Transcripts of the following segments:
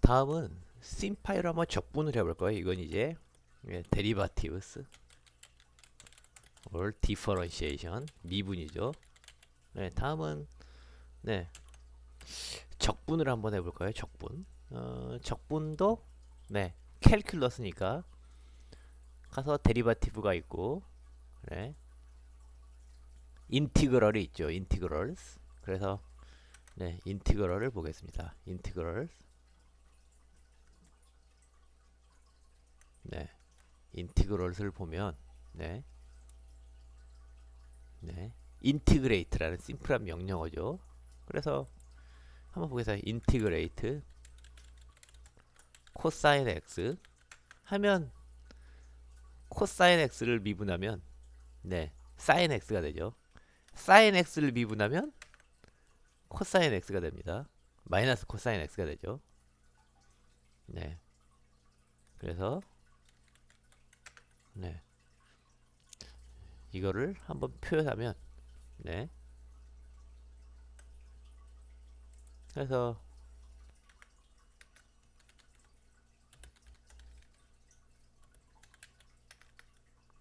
다음은 심파이로 한번 적분을 해볼 거예요. 이건 이제 데리바티브스 or differentiation 미분이죠. 네, 다음은 네, 적분을 한번 해볼까요? 적분. 적분도 네, 캘큘러스니까 가서 데리바티브가 있고, 네, 인티그럴이 있죠. 인티그럴스. 그래서 네, 인티그럴을 보겠습니다. 인티그럴. 네, 인티그럴을 보면 네, 네, 인티그레이트라는 심플한 명령어죠. 그래서 한번 보겠습니다. 인티그레이트 코사인 x 하면 코사인 x를 미분하면 네, 사인 x가 되죠. 사인 x를 미분하면 코사인 x가 됩니다. 마이너스 코사인 x가 되죠. 네. 그래서 네. 이거를 한번 표현하면 네. 그래서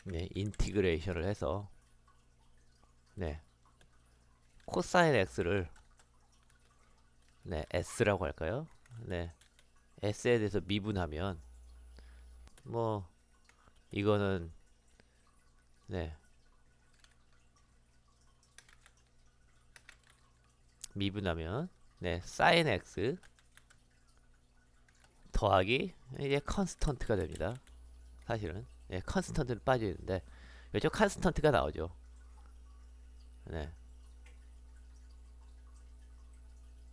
네, 인티그레이션을 해서 네. 코사인 x를 네, s라고 할까요? 네. s에 대해서 미분하면 뭐 이거는 네. 미분하면 네, sin x 더하기 이제 컨스턴트가 됩니다. 사실은 네, 컨스턴트는 빠지는데 이쪽 컨스턴트가 나오죠. 네.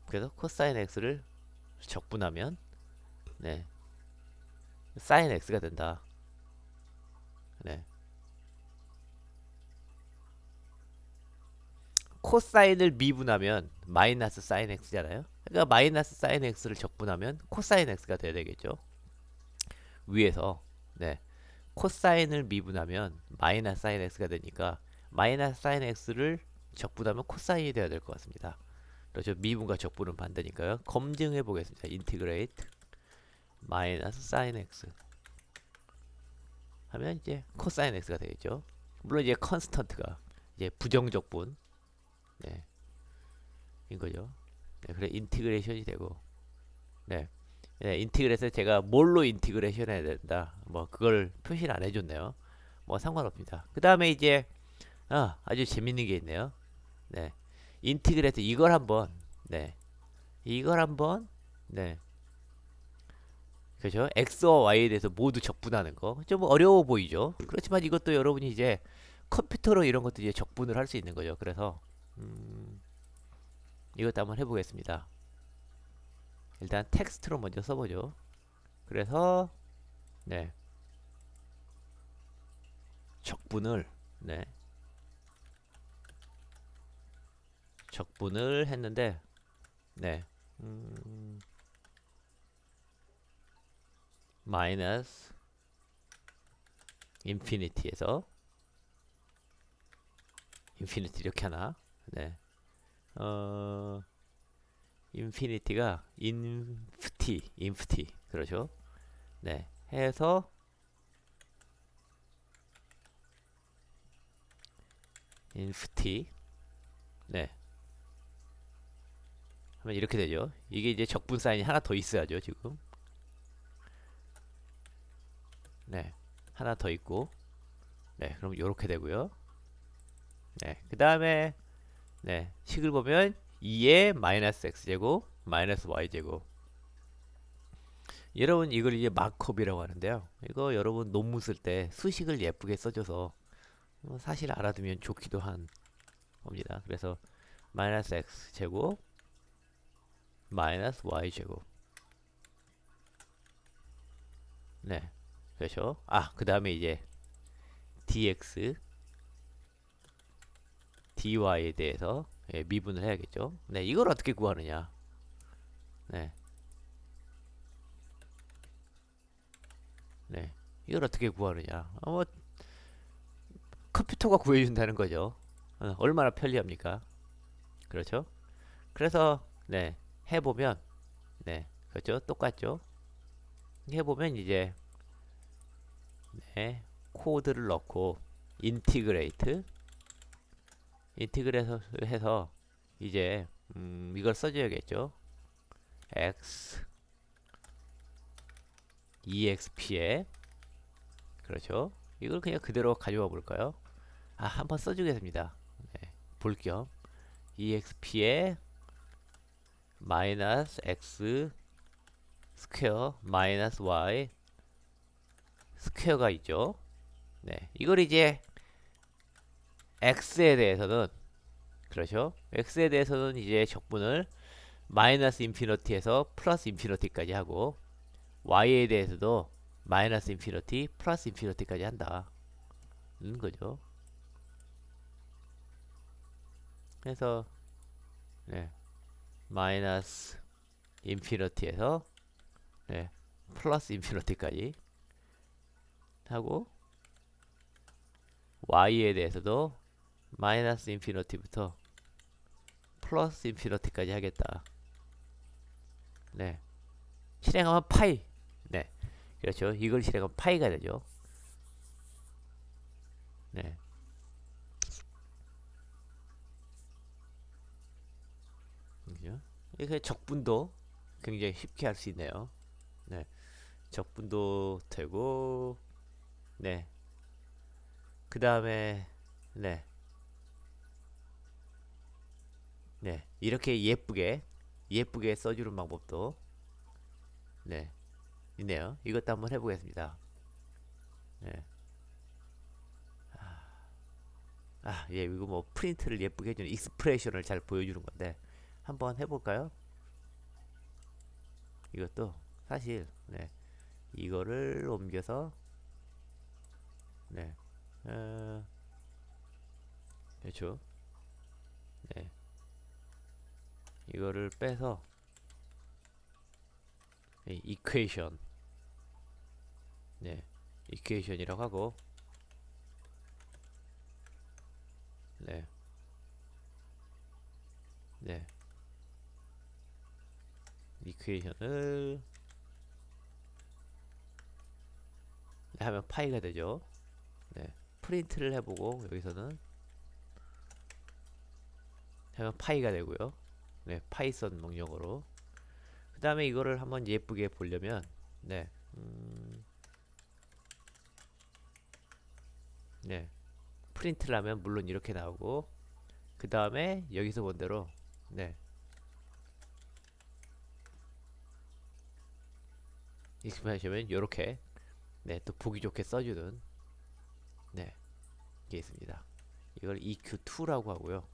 그래서 코사인 x를 적분하면 네, sin x가 된다. 네. 코사인을 미분하면 마이너스 sin x잖아요. 그러니까 마이너스 sin x를 적분하면 코사인 x가 돼야 되겠죠. 위에서 네. 코사인을 미분하면 마이너스 sin x가 되니까 마이너스 sin x를 적분하면 코사인이 돼야 될 것 같습니다. 그렇죠. 미분과 적분은 반대니까요. 검증해 보겠습니다. 인티그레이트 마이너스 sin x 하면 이제 코사인 x가 되겠죠. 물론 이제 컨스턴트가 이제 부정적분 네. 이거죠. 네, 그래 인티그레이션이 되고 네. 네, 인티그레이션 제가 뭘로 인티그레이션 해야 된다. 뭐 그걸 표시를 안 해줬네요. 뭐 상관없습니다. 그 다음에 이제 아주 재밌는 게 있네요. 네, 인티그레이션 이걸 한번 네, 이걸 한번 네, 그죠? x와 y에 대해서 모두 적분하는 거 좀 어려워 보이죠? 그렇지만 이것도 여러분이 이제 컴퓨터로 이런 것도 이제 적분을 할 수 있는 거죠. 그래서 이것도 한번 해보겠습니다. 일단 텍스트로 먼저 써보죠. 그래서 네, 적분을 네, 적분을 했는데 네, 마이너스 인피니티에서 인피니티 이렇게 하나 네, 인피니티가 인프티 그러죠. 네, 해서 인프티 네 하면 이렇게 되죠. 이게 이제 적분 사인이 하나 더 있어야죠. 지금 네 하나 더 있고 네 그럼 이렇게 되고요. 네 그 다음에 네 식을 보면 2의 마이너스 x제곱 마이너스 y제곱. 여러분 이걸 이제 마크업이라고 하는데요. 이거 여러분 논문 쓸 때 수식을 예쁘게 써줘서 사실 알아두면 좋기도 한 겁니다. 그래서 마이너스 x제곱 마이너스 y제곱 네 그렇죠. 그 다음에 이제 dx dy에 대해서 미분을 해야겠죠. 네 이걸 어떻게 구하느냐. 네, 네 이걸 어떻게 구하느냐. 뭐 컴퓨터가 구해준다는 거죠. 얼마나 편리합니까? 그렇죠. 그래서 네 해보면 네 그렇죠? 똑같죠? 해보면 이제 네, 코드를 넣고 인티그레이트 해서 이제 이걸 써줘야겠죠? x exp에 그렇죠? 이걸 그냥 그대로 가져와 볼까요? 아, 한번 써주겠습니다. 네, 볼 겸 exp에 마이너스 x 스퀘어 마이너스 y 스퀘어가 있죠. 네, 이걸 이제 x에 대해서는 그렇죠. x에 대해서는 이제 적분을 마이너스 인피니티에서 플러스 인피니티까지 하고 y에 대해서도 마이너스 인피니티 플러스 인피니티까지 한다. 는 거죠. 그래서 네, 마이너스 인피니티에서 네, 플러스 인피니티까지 하고 y에 대해서도 마이너스 인피니티부터 플러스 인피니티까지 하겠다. 네. 실행하면 파이. 네. 그렇죠. 이걸 실행하면 파이가 되죠. 네. 그죠? 이렇게 적분도 굉장히 쉽게 할 수 있네요. 네. 적분도 되고, 네. 그 다음에, 네. 네. 이렇게 예쁘게 써주는 방법도, 네. 있네요. 이것도 한번 해보겠습니다. 네. 아, 예, 이거 뭐 프린트를 예쁘게 해주는 익스프레션을 잘 보여주는 건데, 한번 해볼까요? 이것도 사실, 네. 이거를 옮겨서, 네. 어, 그렇죠. 네. 이거를 빼서, 이퀘이션, 네. 이퀘이션이라고 하고, 네. 네. 이퀘이션을 하면 파이가 되죠. 네. 프린트를 해보고 여기서는 하면 파이가 되고요. 네, 파이썬 명령어로. 그 다음에 이거를 한번 예쁘게 보려면 네, 네, 프린트를 하면 물론 이렇게 나오고 그 다음에 여기서 본 대로 네, 익스프레션은 이렇게 네, 또 보기 좋게 써주는 네, 게 있습니다. 이걸 EQ2라고 하고요.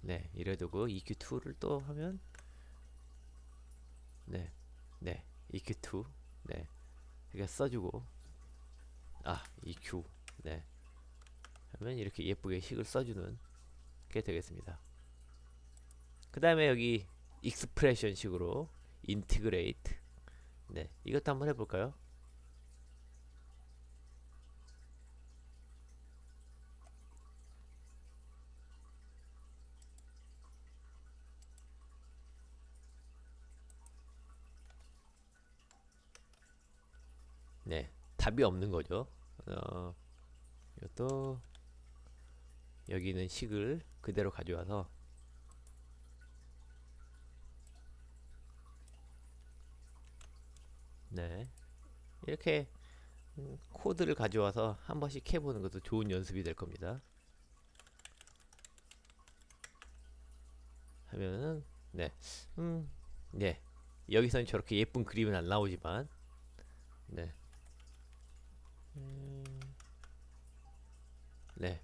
네, 이래 두고 EQ2를 또 하면 네, 네, EQ2 네, 이렇게 써주고 아, EQ 네, 하면 이렇게 예쁘게 식을 써주는 게 되겠습니다. 그 다음에 여기 익스프레션 식으로 인티그레이트 네, 이것도 한번 해볼까요? 네, 답이 없는 거죠. 이것도 여기 있는 식을 그대로 가져와서 네, 이렇게 코드를 가져와서 한 번씩 해보는 것도 좋은 연습이 될 겁니다. 하면은 네, 네, 여기서는 저렇게 예쁜 그림은 안 나오지만 네, 네,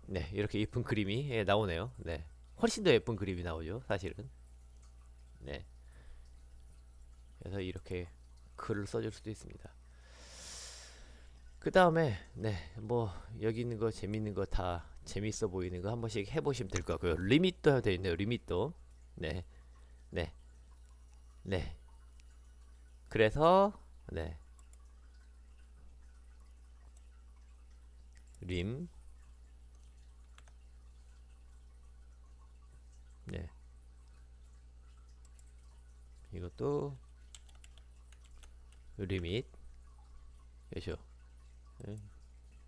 네, 이렇게 예쁜 그림이 예, 나오네요. 네, 훨씬 더 예쁜 그림이 나오죠, 사실은. 네, 그래서 이렇게 글을 써줄 수도 있습니다. 그 다음에 네, 뭐 여기 있는 거 재밌는 거 다 재밌어 보이는 거 한 번씩 해보시면 될 것 같고요. 리밋도 되어 있네요. 리밋도 네, 네, 네. 그래서 네, 림 네. 이것도 리밋. 그렇죠. 네.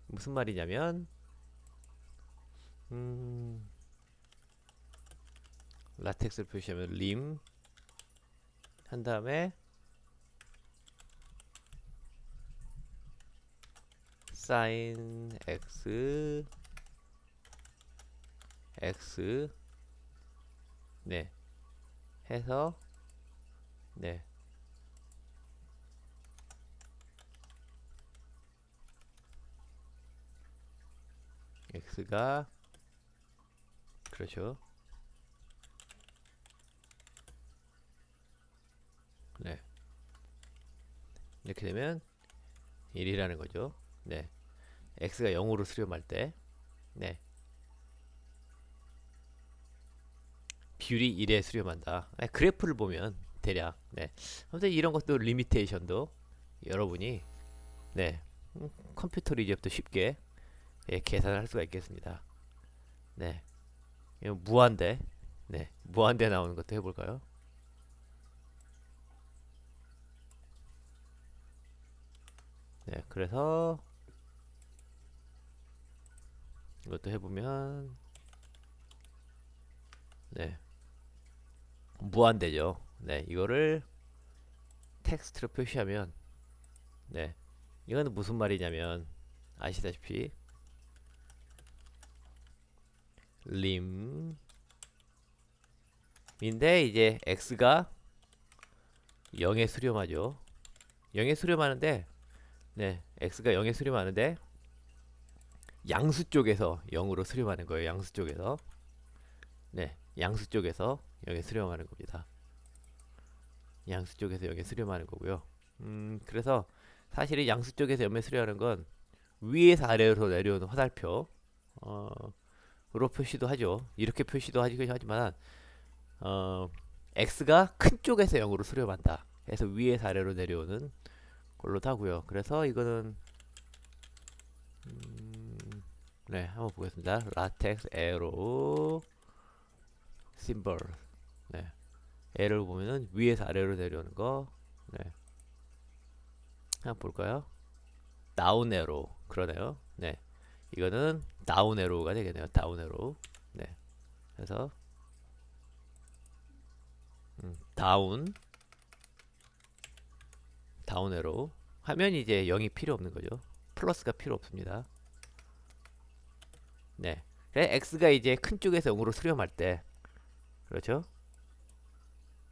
무슨 말이냐면 음, 라텍스를 표시하면 림 한 다음에 sin x x 네 해서 네 x가 그렇죠. 네 이렇게 되면 1이라는 거죠. 네 x가 0으로 수렴할 때 네 비율이 1에 수렴한다. 네, 그래프를 보면 대략 네 아무튼 이런 것도 리미테이션도 여러분이 네 컴퓨터로 이제부터 쉽게 예, 계산을 할 수가 있겠습니다. 네 이거 무한대 네 무한대 나오는 것도 해볼까요? 네 그래서 이것도 해보면 네 무한대죠. 네 이거를 텍스트로 표시하면 네 이거는 무슨 말이냐면 아시다시피 림인데 이제 x가 0에 수렴하죠. 0에 수렴하는데 네 x가 0에 수렴하는데 양수 쪽에서 0으로 수렴하는 거예요. 양수 쪽에서 네 양수 쪽에서 0에 수렴하는 겁니다. 양수 쪽에서 0에 수렴하는 거고요. 그래서 사실은 양수 쪽에서 0에 수렴하는 건 위에서 아래로 내려오는 화살표 로 표시도 하죠. 이렇게 표시도 하지만 x가 큰 쪽에서 0으로 수렴한다. 그래서 위에서 아래로 내려오는 걸로도 하고요. 그래서 이거는 네 한번 보겠습니다. 라텍스 에로 심벌 네 에러를 보면은 위에서 아래로 내려오는 거 네 한번 볼까요? 다운 에로 그러네요. 네 이거는 다운 에로가 되겠네요. 다운 에로 네 그래서 다운 다운 에로 하면 이제 0이 필요 없는 거죠. 플러스가 필요 없습니다. 네. x가 이제 큰 쪽에서 0으로 수렴할 때 그렇죠?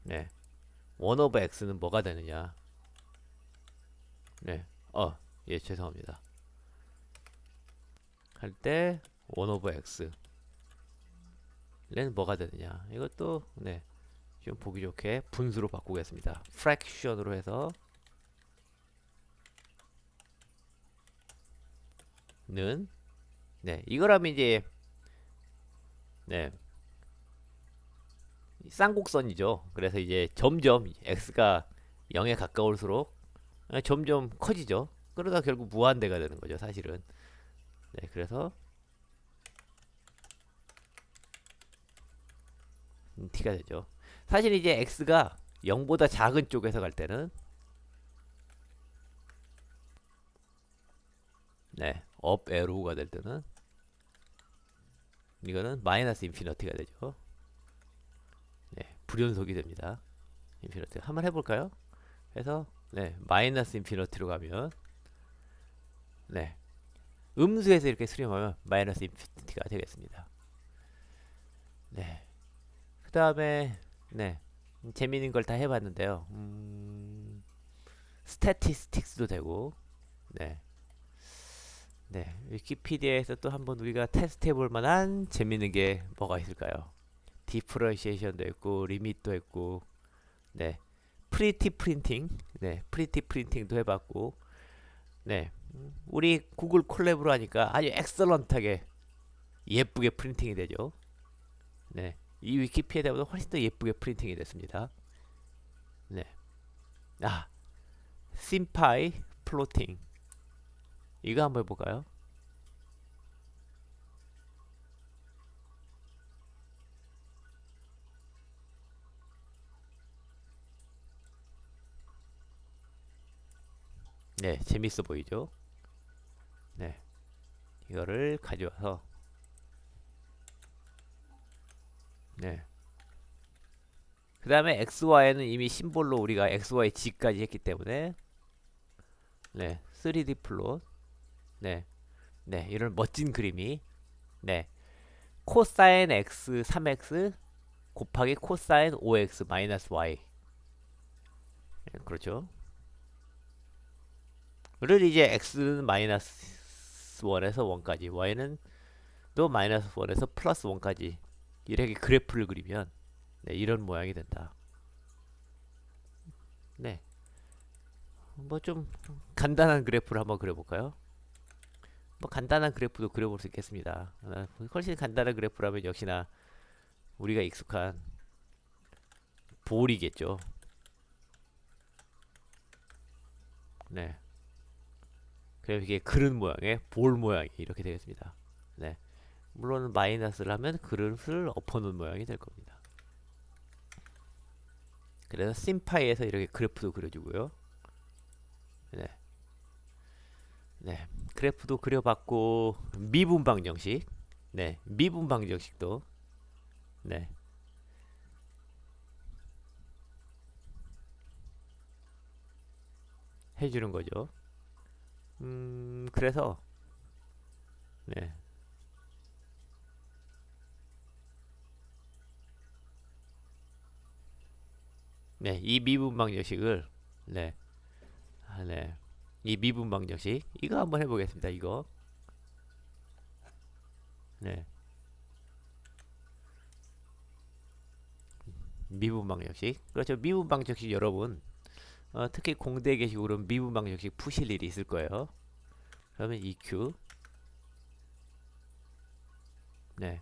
네. 1 오버 x는 뭐가 되느냐? 네. 예, 죄송합니다. 할 때 1 오버 x는 뭐가 되느냐? 이것도 네. 좀 보기 좋게 분수로 바꾸겠습니다. 프랙션으로 해서 는 네. 이거라면 이제 네. 쌍곡선이죠. 그래서 이제 점점 x가 0에 가까울수록 점점 커지죠. 그러다 결국 무한대가 되는 거죠, 사실은. 네, 그래서 t가 되죠. 사실 이제 x가 0보다 작은 쪽에서 갈 때는 네, 업 에로우가 될 때는 이거는 마이너스 인피니티가 되죠. 네, 불연속이 됩니다. 인피니티 한번 해볼까요? 그래서 네, 마이너스 인피니티로 가면 네, 음수에서 이렇게 수렴하면 마이너스 인피니티가 되겠습니다. 네, 그 다음에 네, 재미있는 걸 다 해봤는데요. 스태티스틱스도 되고 네, 네, 위키피디아에서 또 한번 우리가 테스트 해볼 만한 재밌는 게 뭐가 있을까요? 디프러시에이션도 있고 리밋도 있고 네, 프리티 프린팅 네, 프리티 프린팅도 해봤고 네, 우리 구글 콜랩으로 하니까 아주 엑설런트하게 예쁘게 프린팅이 되죠. 네, 이 위키피디아보다 훨씬 더 예쁘게 프린팅이 됐습니다. 네, 심파이 플로팅 이거 한번 해볼까요? 네, 재밌어 보이죠? 네, 이거를 가져와서 네. 그 다음에 XY는 이미 심볼로 우리가 XY G까지 했기 때문에 네, 3D 플롯 네, 네, 이런 멋진 그림이 네, 코사인 X 3X 곱하기 코사인 5X 마이너스 Y 네, 그렇죠. 를 이제 X는 마이너스 1에서 1까지 Y는 또 마이너스 1에서 플러스 1까지 이렇게 그래프를 그리면 네, 이런 모양이 된다. 네, 뭐 좀 간단한 그래프를 한번 그려볼까요? 뭐 간단한 그래프도 그려볼 수 있겠습니다. 훨씬 간단한 그래프라면 역시나 우리가 익숙한 볼이겠죠. 네, 그래서 이게 그릇 모양의 볼 모양이 이렇게 되겠습니다. 네, 물론 마이너스를 하면 그릇을 엎어놓은 모양이 될 겁니다. 그래서 심파이에서 이렇게 그래프도 그려주고요. 네, 네, 그래프도 그려봤고 미분 방정식, 네, 미분 방정식도 네, 해주는 거죠. 그래서 네, 네, 이 미분 방정식을 네, 네, 이 미분 방정식 이거 한번 해보겠습니다. 이거 네, 미분 방정식 그렇죠. 미분 방정식 여러분 특히 공대 계시고 그럼 미분 방정식 푸실 일이 있을 거예요. 그러면 EQ 네,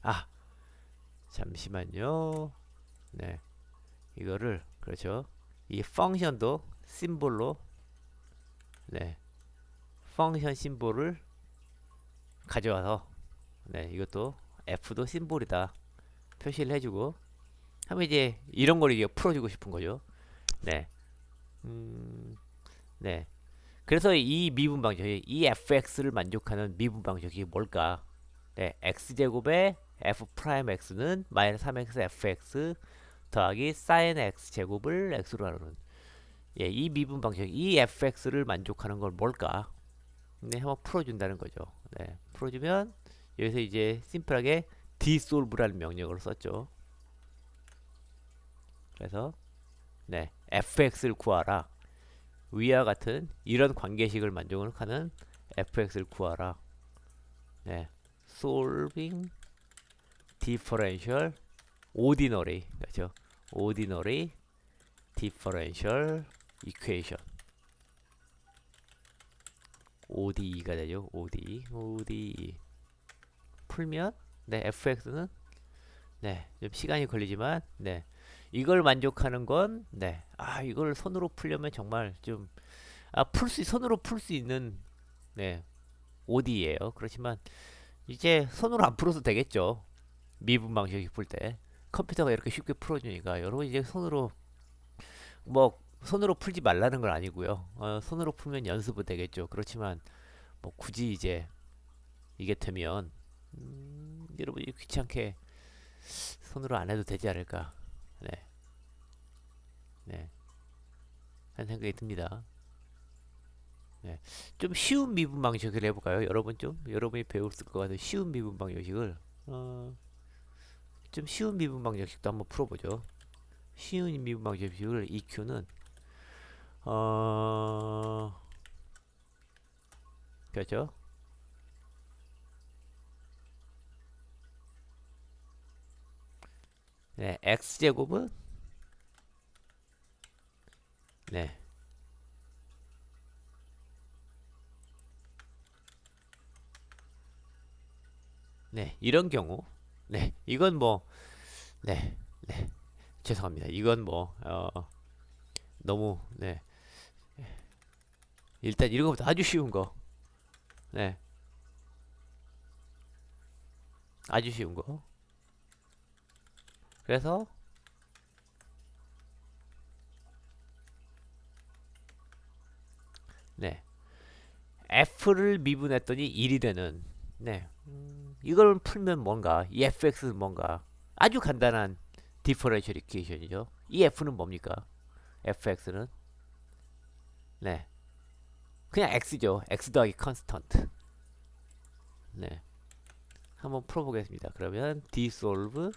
아 잠시만요. 네, 이거를 그렇죠. 이 펑션도 심볼로 네, 펑션 심볼을 가져와서 네, 이것도 F도 심볼이다 표시를 해주고 하면 이제 이런 걸 이제 풀어주고 싶은 거죠. 네, 네. 그래서 이 미분 방정식, 이 fx를 만족하는 미분 방정식이 뭘까? 네, x제곱의 f 프라임 x는 마이너스 3x fx 더하기 sin x 제곱을 x로 나누는 예, 이 미분 방정식, 이 fx를 만족하는 건 뭘까? 네, 한번 풀어준다는 거죠. 네, 풀어주면 여기서 이제 심플하게 dsolve라는 명령어를 썼죠. 그래서 네, fx를 구하라. 위와 같은 이런 관계식을 만족하는 fx를 구하라. 네, solving differential ordinary 그렇죠. ordinary differential equation ODE가 되죠. ODE 풀면 네, fx는 네, 좀 시간이 걸리지만 네, 이걸 만족하는 건 네, 이걸 손으로 풀려면 정말 좀 손으로 풀 수 있는 네, OD예요. 그렇지만 이제 손으로 안 풀어도 되겠죠. 미분 방식이 풀 때 컴퓨터가 이렇게 쉽게 풀어주니까 여러분 이제 뭐 손으로 풀지 말라는 건 아니고요. 손으로 풀면 연습은 되겠죠. 그렇지만 뭐 굳이 이제 이게 되면 여러분이 귀찮게 손으로 안 해도 되지 않을까. 네, 네, 하는 생각이 듭니다. 네, 좀 쉬운 미분 방식을 해볼까요? 여러분이 배울 것 같은 쉬운 미분 방식을 좀 쉬운 미분 방정식도 한번 풀어보죠. 쉬운 미분 방정식을 EQ는 어 그렇죠. 네, x 제곱은 네, 네 이런 경우 네 이건 뭐 네, 네 죄송합니다. 이건 뭐 너무 네 일단 이런 것부터 아주 쉬운 거 네, 아주 쉬운 거. 그래서 네. f를 미분했더니 1이 되는 네. 이걸 풀면 뭔가 이 fx는 뭔가 아주 간단한 디퍼런셜 이퀘이션이죠. 이 f는 뭡니까? fx는 네. 그냥 x죠. x 더하기 컨스턴트. 네. 한번 풀어보겠습니다. 그러면 디솔브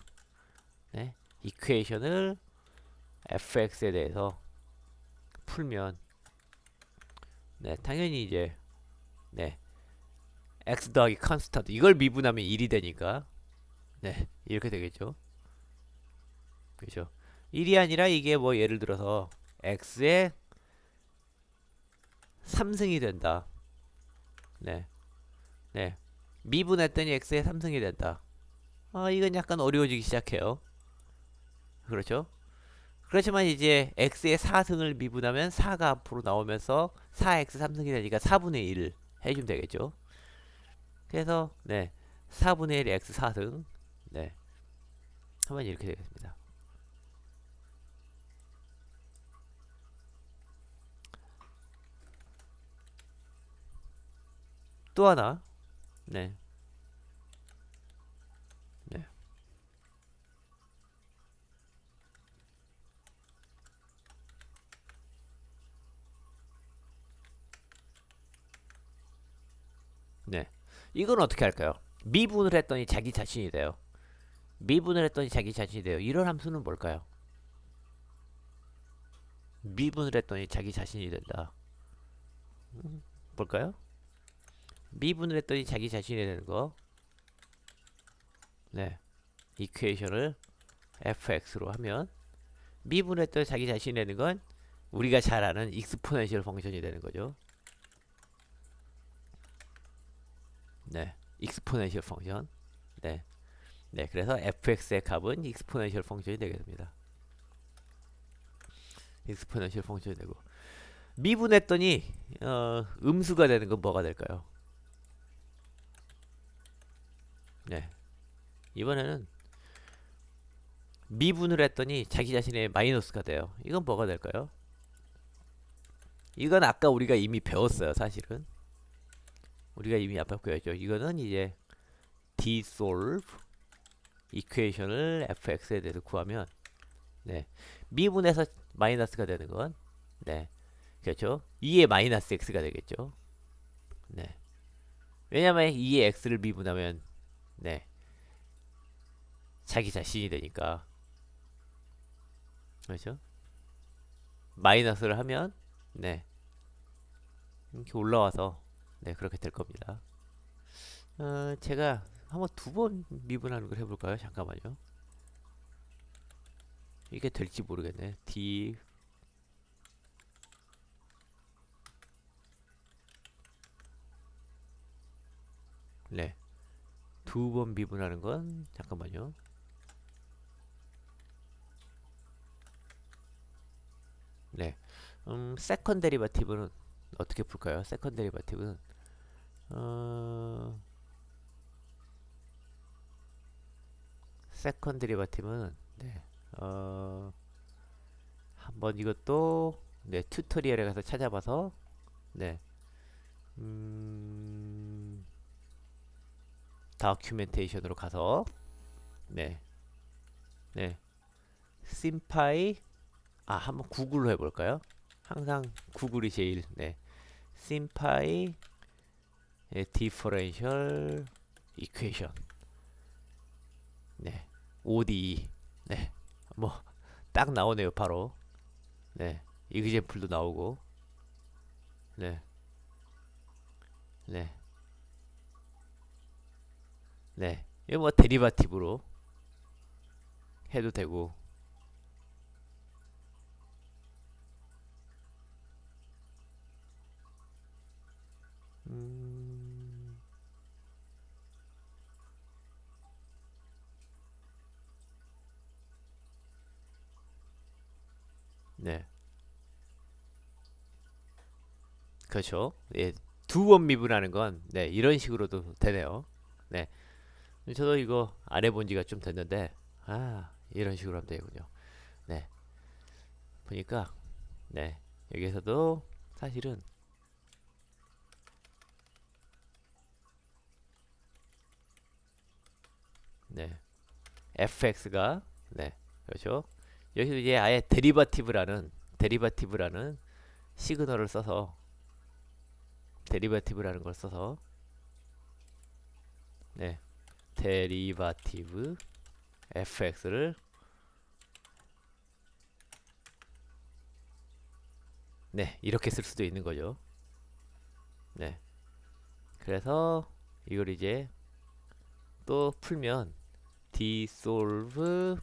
네. 이퀘이션을 fx에 대해서 풀면 네, 당연히 이제 네. x 더하기 컨스턴트 이걸 미분하면 1이 되니까 네. 이렇게 되겠죠. 그렇죠. 1이 아니라 이게 뭐 예를 들어서 x의 3승이 된다. 네. 네. 미분했더니 x의 3승이 된다. 이건 약간 어려워지기 시작해요. 그렇죠? 그렇지만 이제 x의 4승을 미분하면 4가 앞으로 나오면서 4x 3승이 되니까 4분의 1 해주면 되겠죠. 그래서 네 4분의 1 x 4승 네 하면 이렇게 되겠습니다. 또 하나 네 네. 네. 이건 어떻게 할까요? 미분을 했더니 자기 자신이 돼요. 미분을 했더니 자기 자신이 돼요. 이런 함수는 뭘까요? 미분을 했더니 자기 자신이 된다. 뭘까요? 미분을 했더니 자기 자신이 되는 거. 네. 이퀘이션을 fx로 하면 미분을 했더니 자기 자신이 되는 건 우리가 잘 아는 익스포넨셜 펑션이 되는 거죠. 네. 익스포넨셜 펑션. 네. 네. 그래서 fx의 값은 익스포넨셜 펑션이 되겠습니다. 익스포넨셜 펑션이 되고 미분했더니 음수가 되는 건 뭐가 될까요? 네. 이번에는 미분을 했더니 자기 자신의 마이너스가 돼요. 이건 뭐가 될까요? 이건 아까 우리가 이미 배웠어요. 사실은 우리가 이미 앞에 배웠죠. 이거는 이제 디솔브 이퀘이션을 fx에 대해서 구하면 네. 미분해서 마이너스가 되는 건 네. 그렇죠. 2의 마이너스 x가 되겠죠. 네. 왜냐면 2의 x를 미분하면 네. 자기 자신이 되니까. 그렇죠? 마이너스를 하면 네. 이렇게 올라와서 네, 그렇게 될 겁니다. 제가 한번 2번 미분하는 걸 해볼까요? 잠깐만요. 이게 될지 모르겠네. D 네. 2번 미분하는 건 잠깐만요. 네. 세컨 데리바티브는 어떻게 풀까요? 세컨 데리바티브는 세컨 데리바티브는 네. 한번 이것도 네, 튜토리얼에 가서 찾아봐서 네. 다큐멘테이션으로 가서 네. 네. 심파이 한번 구글로 해볼까요? 항상 구글이 제일 네. 심파이 디퍼런셜 이퀘이션 네. ODE 네. 뭐 딱 나오네요. 바로 네. 이그젠플도 나오고 네. 네. 네. 이거 뭐 데리바티브로 해도 되고 음, 네. 그렇죠. 예. 두 번 미분하는 건 네, 이런 식으로도 되네요. 네. 저도 이거 안 해본 지가 좀 됐는데 이런 식으로 하면 되군요. 네. 보니까 네. 여기에서도 사실은 네, fx가 네, 그렇죠. 여기서 이제 아예 데리바티브라는 시그널을 써서 데리바티브라는 걸 써서 네, 데리바티브 fx를 네, 이렇게 쓸 수도 있는 거죠. 네. 그래서 이걸 이제 또 풀면 dissolve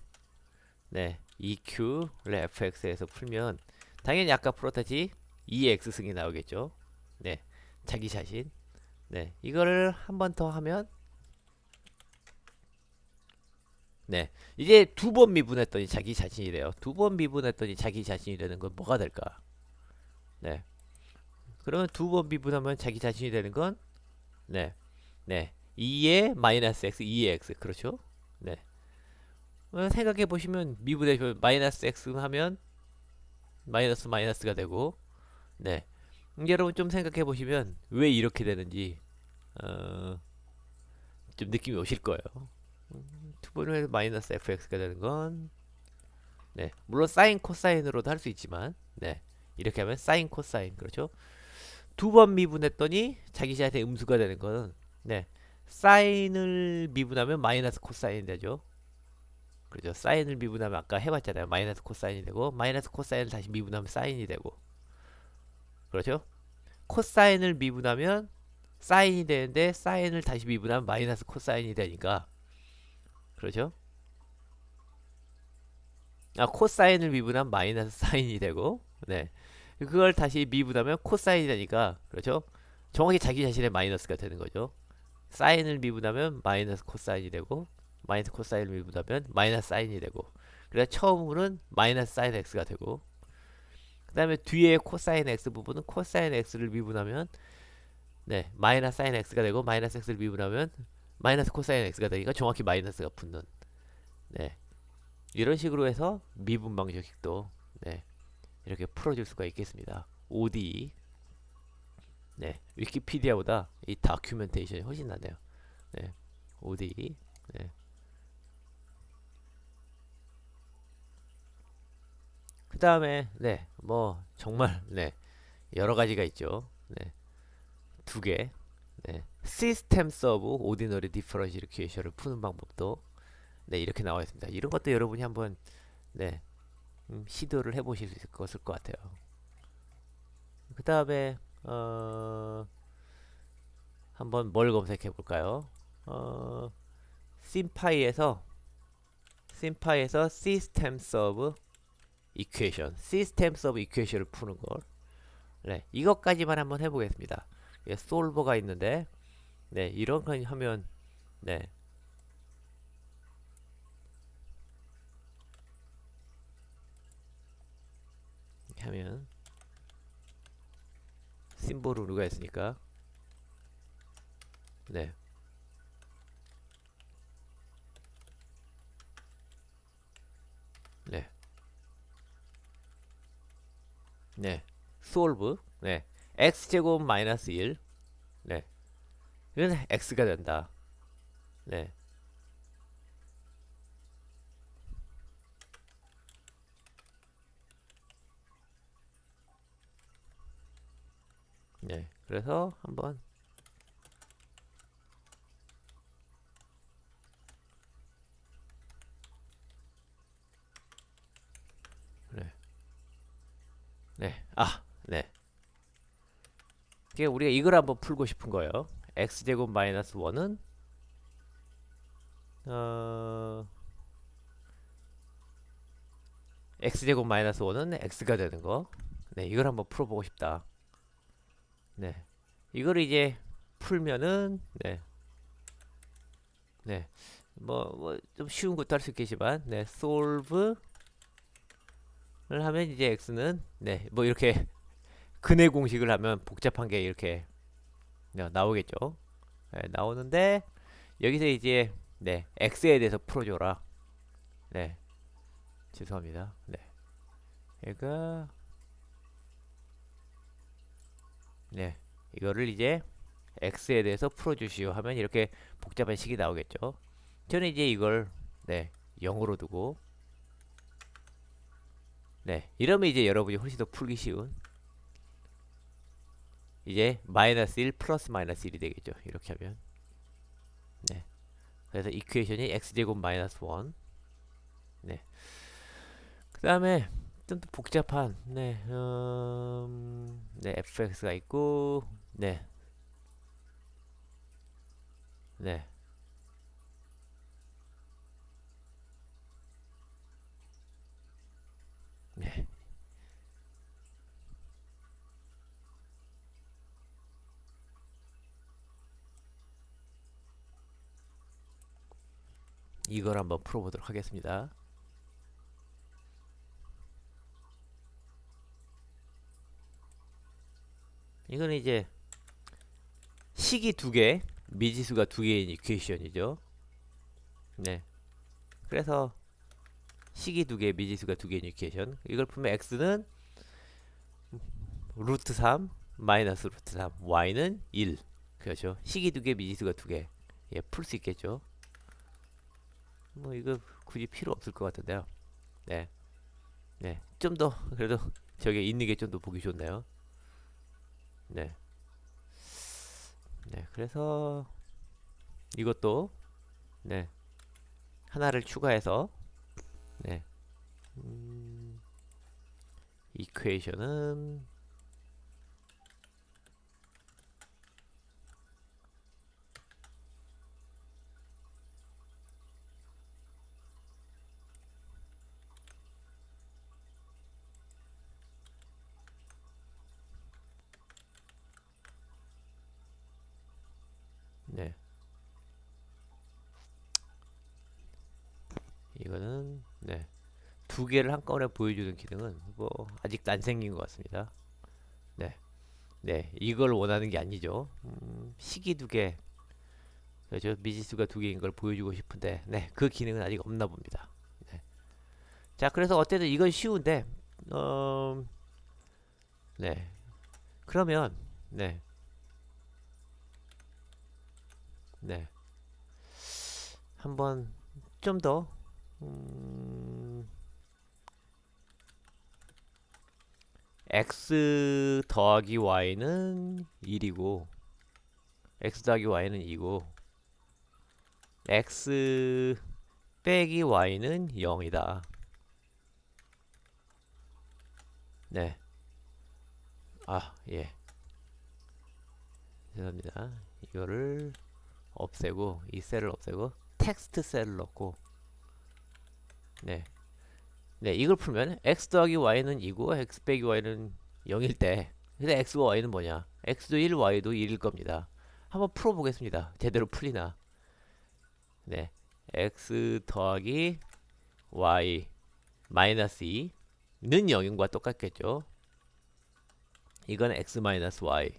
네, EQ를 fx에서 풀면 당연히 아까 풀었듯이 EX승이 나오겠죠. 네, 자기 자신. 네, 이거를 한 번 더 하면 네, 이제 두 번 미분했더니 자기 자신이 돼요. 두 번 미분했더니 자기 자신이 되는 건 뭐가 될까? 네, 그러면 두 번 미분하면 자기 자신이 되는 건 네, 네, 2의 마이너스 x, 2의 x 그렇죠? 네, 생각해 보시면 미분해 마이너스 x 하면 마이너스 마이너스가 되고 네, 여러분 좀 생각해 보시면 왜 이렇게 되는지 어, 좀 느낌이 오실 거예요. 두 번을 해서 마이너스 fx가 되는 건 네, 물론 사인 코사인으로도 할 수 있지만 네, 이렇게 하면 사인 코사인 그렇죠? 두 번 미분했더니 자기 자신의 음수가 되는 거는 네, 사인을 미분하면 마이너스 코사인이 되죠. 그렇죠? 사인을 미분하면 아까 해봤잖아요. 마이너스 코사인이 되고 마이너스 코사인을 다시 미분하면 사인이 되고 그렇죠? 코사인을 미분하면 사인이 되는데 사인을 다시 미분하면 마이너스 코사인이 되니까 그렇죠? 코사인을 미분하면 마이너스 사인이 되고 네, 그걸 다시 미분하면 코사인이 되니까 그렇죠? 정확히 자기 자신의 마이너스가 되는 거죠. 사인을 미분하면 마이너스 코사인이 되고 마이너스 코사인을 미분하면 마이너스 사인이 되고 그래서 처음으로는 마이너스 사인 x가 되고 그 다음에 뒤에 코사인 x 부분은 코사인 x를 미분하면 네, 마이너스 사인 x가 되고 마이너스 x를 미분하면 마이너스 코사인 x가 되니까 정확히 마이너스가 붙는 네, 이런 식으로 해서 미분 방정식도 네, 이렇게 풀어줄 수가 있겠습니다. ODE 네, 위키피디아보다 이 다큐멘테이션이 훨씬 낫네요. 네, ODE 네. 그 다음에 네, 뭐 정말 네, 여러 가지가 있죠. 네, 두 개. 네, 시스템 서브 오디너리 디퍼런셜 이퀘이션을 푸는 방법도 네, 이렇게 나와 있습니다. 이런 것도 여러분이 한번 네, 시도를 해보실 수 있을 것 같아요. 그 다음에 한번 뭘 검색해 볼까요? 어, 심파이에서 시스템 서브 이퀘이션, 시스템 서브 이퀘이션을 푸는 걸 네, 이것까지만 한번 해보겠습니다. 예, 솔버가 있는데 네, 이런 거 하면 네, 이렇게 하면 심볼을 누가 했으니까 네, 네, 네, 솔브 네, x제곱 마이너스 1 네, 이건 x가 된다. 네, 네, 그래서 한번 네, 네, 네. 이게 우리가 이걸 한번 풀고 싶은 거예요. x제곱 마이너스 1은 어, x제곱 마이너스 1은 x가 되는 거. 네, 이걸 한번 풀어보고 싶다. 네, 이걸 이제 풀면은 네, 네, 뭐 좀 쉬운 것도 할 수 있겠지만 네, solve를 하면 이제 x는 네, 뭐 이렇게 근해 공식을 하면 복잡한 게 이렇게 네, 나오겠죠. 네, 나오는데 여기서 이제 네, x에 대해서 풀어줘라. 네, 죄송합니다. 네, 얘가 네, 이거를 이제 x에 대해서 풀어주시오 하면 이렇게 복잡한 식이 나오겠죠. 저는 이제 이걸 네 0으로 두고 네 이러면 이제 여러분이 훨씬 더 풀기 쉬운 이제 마이너스 1 플러스 마이너스 1이 되겠죠. 이렇게 하면 네 그래서 이퀘이션이 x제곱 마이너스 1 네 그 다음에 좀 더 복잡한 네 fx가 있고 네 네, 네. 이걸 한번 풀어보도록 하겠습니다. 이거는 이제 식이 두 개, 미지수가 두 개인 이퀘이션이죠. 네. 그래서 식이 두 개, 미지수가 두 개인 이퀘이션. 이걸 풀면 x는 루트 3 마이너스 루트 3, y는 1. 그렇죠. 식이 두 개, 미지수가 두 개. 예, 풀 수 있겠죠. 뭐 이거 굳이 필요 없을 것 같은데요. 네. 네. 좀 더 그래도 저게 있는 게 좀 더 보기 좋네요. 네. 네. 그래서 이것도 네. 하나를 추가해서 네. 이퀘이션은 네. 이거는 네. 두 개를 한꺼번에 보여주는 기능은 뭐 아직도 안 생긴 것 같습니다. 네. 네. 이걸 원하는 게 아니죠. 식이 두 개, 그렇죠. 미지수가 두 개인 걸 보여주고 싶은데, 네. 그 기능은 아직 없나 봅니다. 네. 자, 그래서 어쨌든 이건 쉬운데, 어, 네. 그러면, 네. 네. 한번 좀 더, x 더하기 y는 1이고, x 더하기 y는 2고, x 빼기 y는 0이다. 네. 아, 예. 죄송합니다. 이거를 없애고, 이 셀을 없애고, 텍스트 셀을 넣고, 네. 네, 이걸 풀면 x 더하기 y는 2고, x 빼기 y는 0일 때, 근데 x와 y는 뭐냐? x도 1, y도 1일 겁니다. 한번 풀어보겠습니다. 제대로 풀리나. 네. x 더하기 y 마이너스 2는 0인과 똑같겠죠. 이건 x 마이너스 y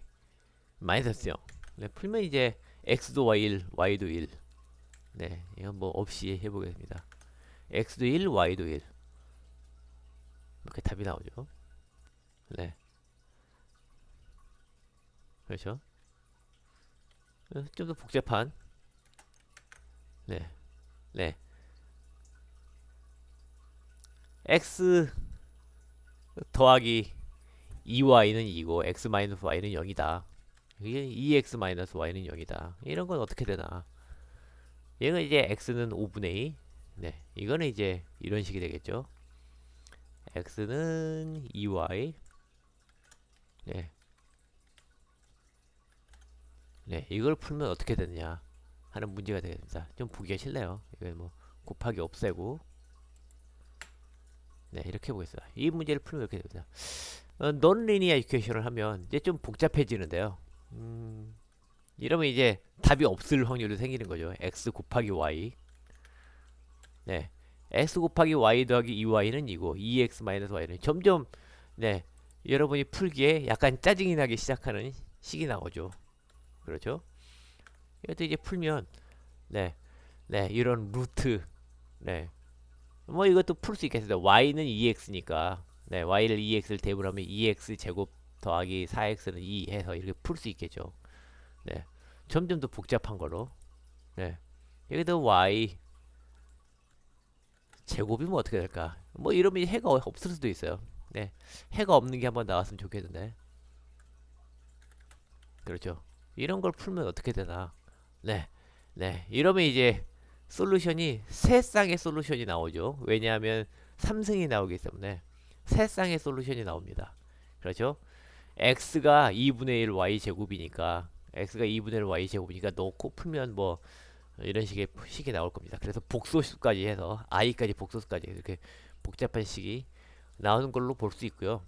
마이너스 0. 네, 풀면 이제 x도 y1, y도 1. 네, 이건 뭐 없이 해보겠습니다. x도 1, y도 1. 이렇게 답이 나오죠. 네, 그렇죠. 좀 더 복잡한. 네, 네. x 더하기 2y는 2고 x 마이너스 y는 0이다. 이게 2x 마이너스 y는 0이다. 이런 건 어떻게 되나? 얘는 이제 x는 5분의 2. 네, 이거는 이제 이런 식이 되겠죠. x는 2y. 네, 네, 이걸 풀면 어떻게 되느냐 하는 문제가 되겠습니다. 좀 보기가 싫네요. 이거 뭐 곱하기 없애고 네, 이렇게 보겠습니다. 이 문제를 풀면 이렇게 됩니다. 논리니어 이퀘이션을 하면 이제 좀 복잡해지는데요. 이러면 이제 답이 없을 확률이 생기는 거죠. x 곱하기 y. 네. x 곱하기 y 더하기 2y는 이고 2x 마이너스 y는 점점 네. 여러분이 풀기에 약간 짜증이 나기 시작하는 식이 나오죠. 그렇죠? 이것도 이제 풀면 네. 네. 이런 루트 네. 뭐 이것도 풀 수 있겠습니다. y는 2x니까 네. y를 2x를 대입하면 2x 제곱 더하기 4x는 2 해서 이렇게 풀 수 있겠죠. 네. 점점 더 복잡한 걸로. 네. 여기도 y 제곱이면 어떻게 될까? 뭐 이러면 해가 없을 수도 있어요. 네, 해가 없는 게 한번 나왔으면 좋겠는데. 그렇죠. 이런 걸 풀면 어떻게 되나? 네, 네. 이러면 이제 솔루션이 세 쌍의 솔루션이 나오죠. 왜냐하면 3승이 나오기 때문에 세 쌍의 솔루션이 나옵니다. 그렇죠? x가 2분의 1 y 제곱이니까 x가 2분의 1 y 제곱이니까 넣고 풀면 뭐 이런 식의 식이 나올 겁니다. 그래서 복소수까지 해서 i까지 복소수까지 이렇게 복잡한 식이 나오는 걸로 볼 수 있고요.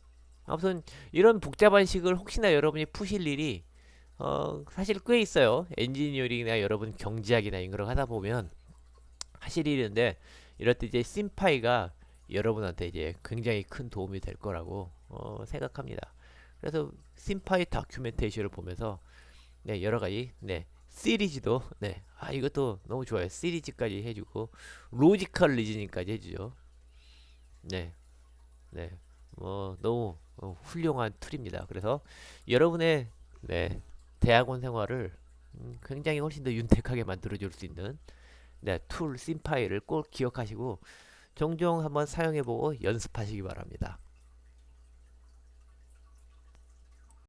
아무튼 이런 복잡한 식을 혹시나 여러분이 푸실 일이 사실 꽤 있어요. 엔지니어링이나 여러분 경제학이나 이런 걸 하다 보면 하실 일인데 이럴 때 이제 심파이가 여러분한테 이제 굉장히 큰 도움이 될 거라고 생각합니다. 그래서 심파이 다큐멘테이션을 보면서 네, 여러 가지 네, 시리즈도 네, 이것도 너무 좋아요. 시리즈까지 해주고 로지컬 리즈닝까지 해주죠. 네, 네, 너무 훌륭한 툴입니다. 그래서 여러분의 네, 대학원 생활을 굉장히 훨씬 더 윤택하게 만들어줄 수 있는 네, 툴 심파이를 꼭 기억하시고 종종 한번 사용해보고 연습하시기 바랍니다.